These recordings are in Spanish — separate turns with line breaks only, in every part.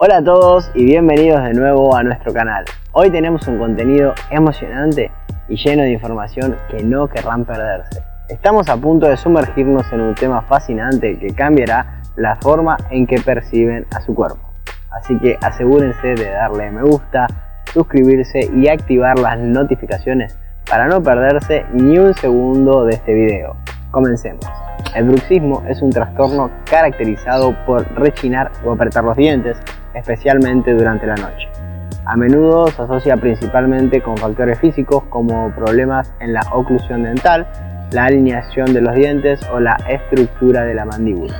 Hola a todos y bienvenidos de nuevo a nuestro canal. Hoy tenemos un contenido emocionante y lleno de información que no querrán perderse. Estamos a punto de sumergirnos en un tema fascinante que cambiará la forma en que perciben a su cuerpo. Así que asegúrense de darle me gusta, suscribirse y activar las notificaciones para no perderse ni un segundo de este video. Comencemos. El bruxismo es un trastorno caracterizado por rechinar o apretar los dientes, especialmente durante la noche. A menudo se asocia principalmente con factores físicos como problemas en la oclusión dental, la alineación de los dientes o la estructura de la mandíbula.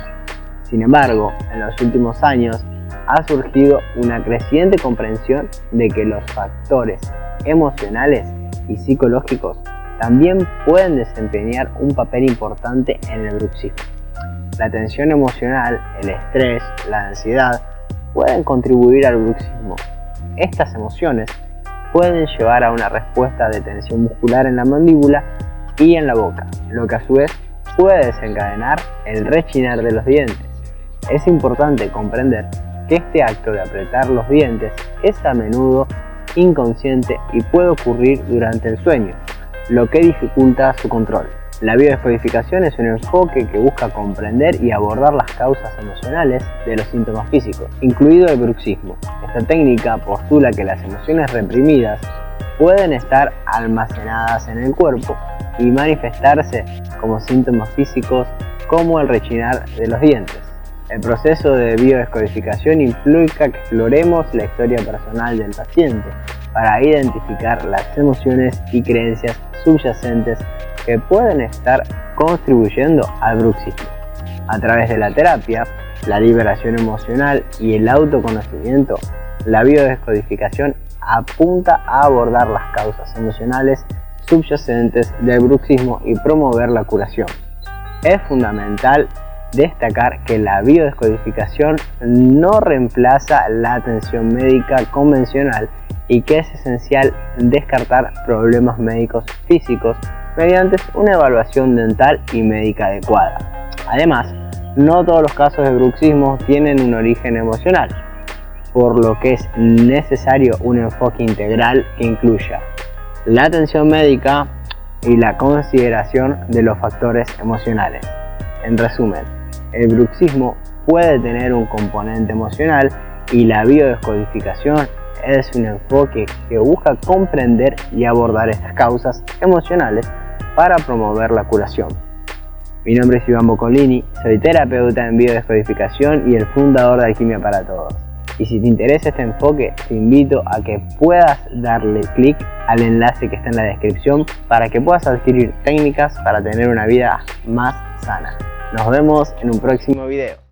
Sin embargo, en los últimos años ha surgido una creciente comprensión de que los factores emocionales y psicológicos también pueden desempeñar un papel importante en el bruxismo. La tensión emocional, el estrés, la ansiedad pueden contribuir al bruxismo. Estas emociones pueden llevar a una respuesta de tensión muscular en la mandíbula y en la boca, lo que a su vez puede desencadenar el rechinar de los dientes. Es importante comprender que este acto de apretar los dientes es a menudo inconsciente y puede ocurrir durante el sueño, lo que dificulta su control. La biodescodificación es un enfoque que busca comprender y abordar las causas emocionales de los síntomas físicos, incluido el bruxismo. Esta técnica postula que las emociones reprimidas pueden estar almacenadas en el cuerpo y manifestarse como síntomas físicos como el rechinar de los dientes. El proceso de biodescodificación implica que exploremos la historia personal del paciente para identificar las emociones y creencias subyacentes que pueden estar contribuyendo al bruxismo. A través de la terapia, la liberación emocional y el autoconocimiento, la biodescodificación apunta a abordar las causas emocionales subyacentes del bruxismo y promover la curación. Es fundamental destacar que la biodescodificación no reemplaza la atención médica convencional y que es esencial descartar problemas médicos físicos mediante una evaluación dental y médica adecuada. Además, no todos los casos de bruxismo tienen un origen emocional, por lo que es necesario un enfoque integral que incluya la atención médica y la consideración de los factores emocionales. En resumen, el bruxismo puede tener un componente emocional y la biodescodificación es un enfoque que busca comprender y abordar estas causas emocionales para promover la curación. Mi nombre es Iván Boccolini, soy terapeuta en biodescodificación y el fundador de Alquimia para Todos. Y si te interesa este enfoque, te invito a que puedas darle clic al enlace que está en la descripción para que puedas adquirir técnicas para tener una vida más sana. Nos vemos en un próximo video.